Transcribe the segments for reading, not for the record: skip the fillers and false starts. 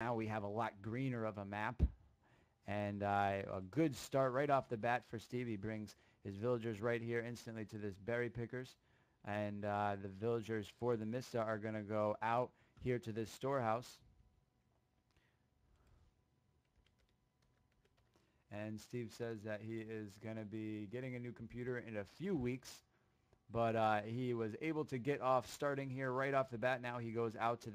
Now we have a lot greener of a map, and a good start right off the bat for Steve. He brings his villagers right here instantly to this berry pickers, and the villagers for the Mistaa are going to go out here to this storehouse. And Steve says that he is going to be getting a new computer in a few weeks, but he was able to get off starting here right off the bat. Now he goes out to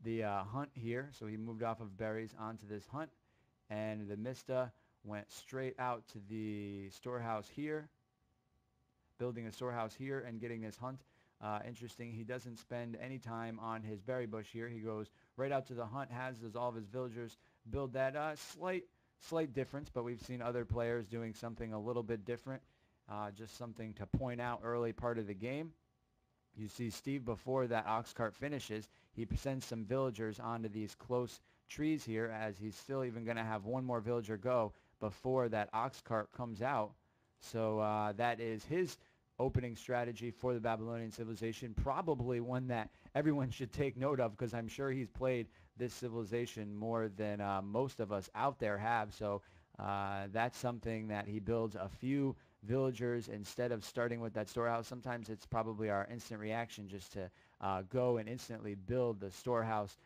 the hunt here, so he moved off of berries onto this hunt, and the Mistaa went straight out to the storehouse here, building a storehouse here and getting this hunt. Interesting, he doesn't spend any time on his berry bush here. He goes right out to the hunt, has all of his villagers build that. Slight difference, but we've seen other players doing something a little bit different. Just something to point out early part of the game. You see Steve, before that ox cart finishes, he sends some villagers onto these close trees here, as he's still even going to have one more villager go before that ox cart comes out. So that is his opening strategy for the Babylonian civilization, probably one that everyone should take note of, because I'm sure he's played this civilization more than most of us out there have. So that's something that he builds a few villagers instead of starting with that storehouse. Sometimes it's probably our instant reaction just to go and instantly build the storehouse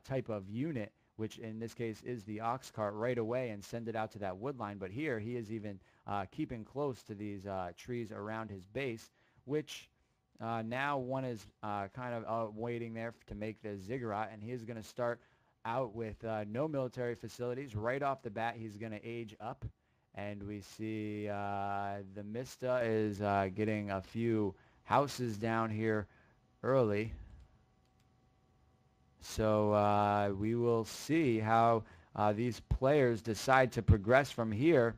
type of unit, which in this case is the ox cart, right away and send it out to that wood line. But here he is even keeping close to these trees around his base, which now one is kind of waiting there to make the ziggurat, and he is going to start out with no military facilities. Right off the bat, he's going to age up, and we see the Mistaa is getting a few houses down here early. So we will see how these players decide to progress from here.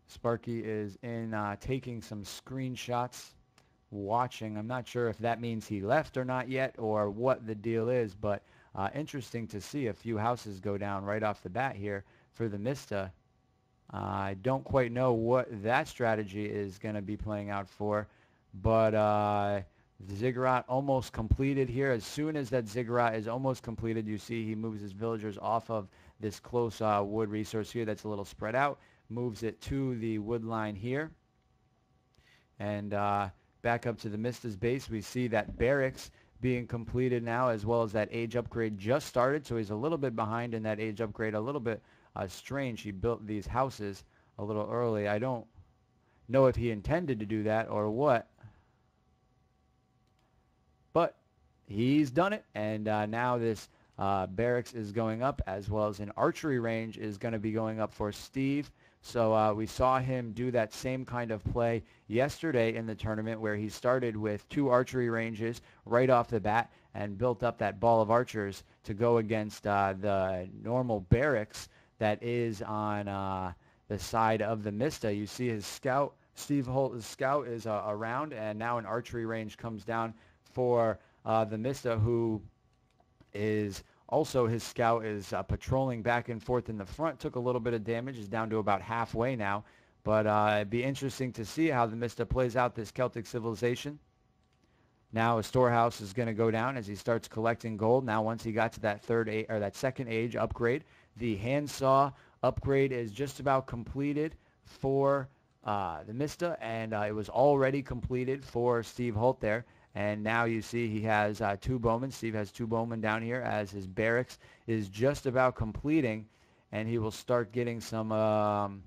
Sparky is in taking some screenshots, watching. I'm not sure if that means he left or not yet, or what the deal is, but interesting to see a few houses go down right off the bat here for the Mistaa. I don't quite know what that strategy is going to be playing out for, but the ziggurat almost completed here. As soon as that ziggurat is almost completed, you see he moves his villagers off of this close wood resource here that's a little spread out, moves it to the wood line here, and back up to the Mistaa's base. We see that barracks being completed now, as well as that age upgrade just started, so he's a little bit behind in that age upgrade. A little bit strange, he built these houses a little early. I don't know if he intended to do that or what, but he's done it, and now this barracks is going up, as well as an archery range is going to be going up for Steve. So we saw him do that same kind of play yesterday in the tournament, where he started with 2 archery ranges right off the bat and built up that ball of archers to go against the normal barracks that is on the side of the Mistaa. You see his scout, StevenHolt's scout, is around, and now an archery range comes down for the Mistaa, who is also, his scout is patrolling back and forth in the front. Took a little bit of damage, is down to about halfway now. But it'd be interesting to see how the Mistaa plays out this Celtic civilization. Now a storehouse is going to go down as he starts collecting gold. Now once he got to that that second age upgrade, the handsaw upgrade is just about completed for the Mistaa, and it was already completed for StevenHolt there. And now you see he has 2 bowmen. Steve has 2 bowmen down here, as his barracks is just about completing, and he will start getting some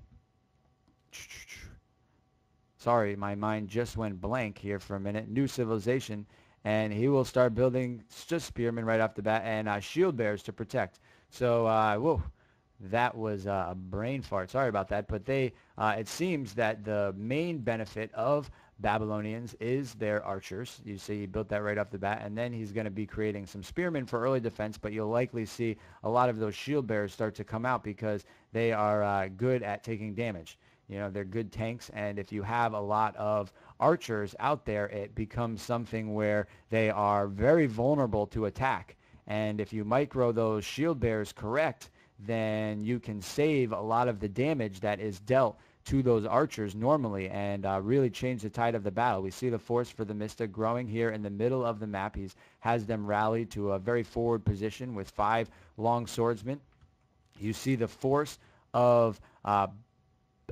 sorry, my mind just went blank here for a minute. New civilization, and he will start building just spearmen right off the bat, and shield bearers to protect. So whoa, that was a brain fart. Sorry about that. But they it seems that the main benefit of Babylonians is their archers. You see he built that right off the bat, and then he's going to be creating some spearmen for early defense, but you'll likely see a lot of those shield bearers start to come out, because they are good at taking damage. You know, they're good tanks, and if you have a lot of archers out there, it becomes something where they are very vulnerable to attack. And if you micro those shield bearers correct, then you can save a lot of the damage that is dealt to those archers normally and really change the tide of the battle. We see the force for the Mistaa growing here in the middle of the map. He has them rallied to a very forward position with 5 long swordsmen. You see the force of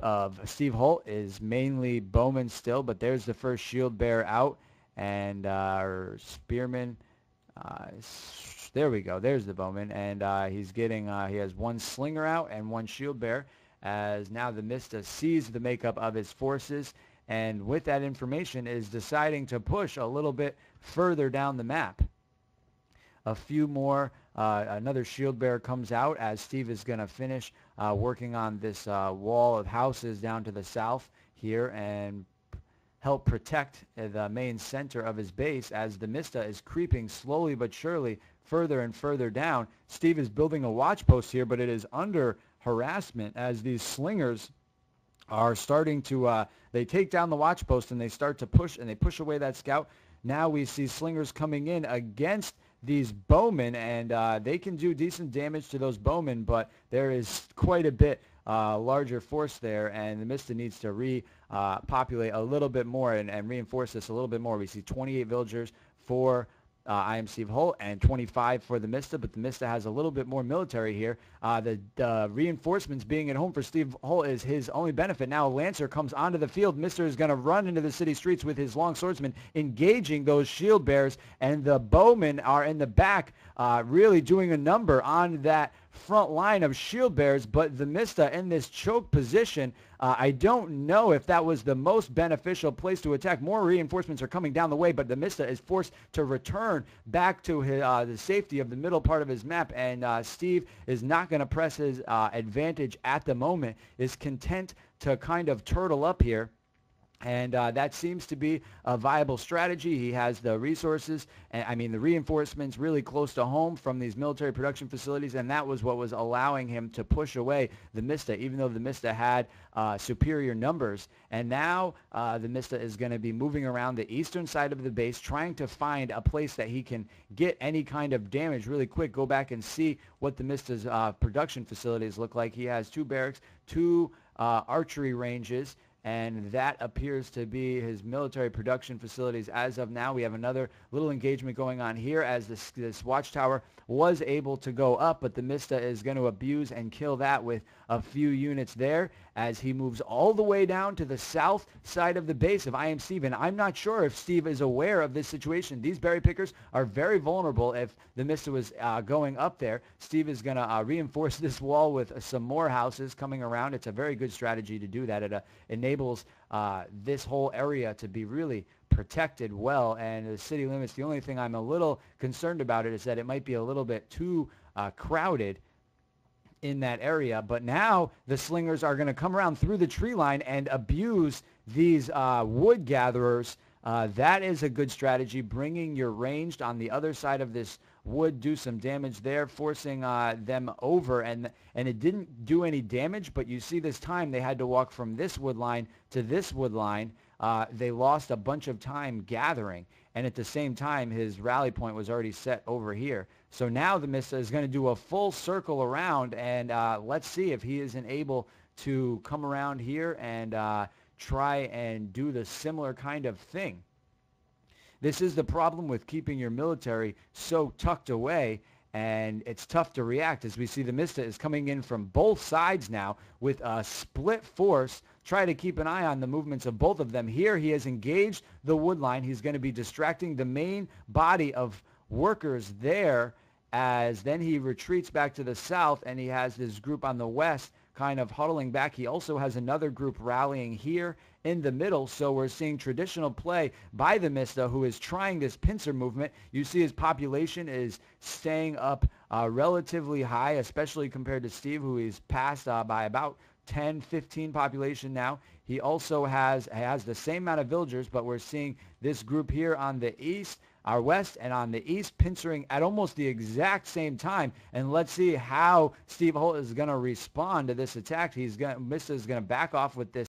StevenHolt is mainly bowmen still, but there's the first shield bearer out, and our spearman. There we go. There's the bowman, and he's getting. He has 1 slinger out and 1 shield bearer. As now the Mistaa sees the makeup of his forces, and with that information is deciding to push a little bit further down the map. A few more. Another shield bearer comes out as Steve is going to finish working on this wall of houses down to the south here and help protect the main center of his base as the Mistaa is creeping slowly but surely further and further down. Steve is building a watch post here, but it is under harassment as these slingers are starting to they take down the watch post and they start to push, and they push away that scout. Now we see slingers coming in against these bowmen, and they can do decent damage to those bowmen, but there is quite a bit larger force there, and the Mistaa needs to repopulate a little bit more and reinforce this a little bit more. We see 28 villagers for iamStevenHolt and 25 for the Mistaa, but the Mistaa has a little bit more military here. The reinforcements being at home for StevenHolt is his only benefit. Now a Lancer comes onto the field. Mistaa is going to run into the city streets with his long swordsman, engaging those shield bearers, and the bowmen are in the back really doing a number on that front line of shield bearers, but the Mistaa in this choke position, I don't know if that was the most beneficial place to attack. More reinforcements are coming down the way, but the Mistaa is forced to return back to his, the safety of the middle part of his map, and Steve is not going to press his advantage at the moment, is content to kind of turtle up here. And that seems to be a viable strategy. He has the resources, I mean the reinforcements really close to home from these military production facilities, and that was what was allowing him to push away the Mistaa, even though the Mistaa had superior numbers. And now the Mistaa is going to be moving around the eastern side of the base, trying to find a place that he can get any kind of damage really quick. Go back and see what the Mistaa's production facilities look like. He has 2 barracks, 2 archery ranges, and that appears to be his military production facilities as of now. We have another little engagement going on here as this watchtower was able to go up, but the Mistaa is going to abuse and kill that with a few units there as he moves all the way down to the south side of the base of iamSteven. I'm not sure if Steve is aware of this situation. These berry pickers are very vulnerable if the Mistaa was going up there. Steve is going to reinforce this wall with some more houses coming around. It's a very good strategy to do that. It enables this whole area to be really protected well, and the city limits. The only thing I'm a little concerned about it is that it might be a little bit too crowded in that area. But now the slingers are going to come around through the tree line and abuse these wood gatherers. That is a good strategy, bringing your ranged on the other side of this wood, do some damage there, forcing them over, and it didn't do any damage, but you see this time they had to walk from this wood line to this wood line. They lost a bunch of time gathering, and at the same time his rally point was already set over here. So now the Mistaa is going to do a full circle around, and let's see if he isn't able to come around here and try and do the similar kind of thing. This is the problem with keeping your military so tucked away, and it's tough to react as we see the Mistaa is coming in from both sides now with a split force. Try to keep an eye on the movements of both of them. Here he has engaged the wood line. He's going to be distracting the main body of workers there, as then he retreats back to the south, and he has this group on the west kind of huddling back. He also has another group rallying here in the middle, so we're seeing traditional play by the Mistaa, who is trying this pincer movement. You see his population is staying up relatively high, especially compared to Steve, who is passed by about 10, 15 population now. He also has the same amount of villagers, but we're seeing this group here on the east, our west, and on the east pincering at almost the exact same time. And let's see how StevenHolt is going to respond to this attack. Mistaa is going to back off with this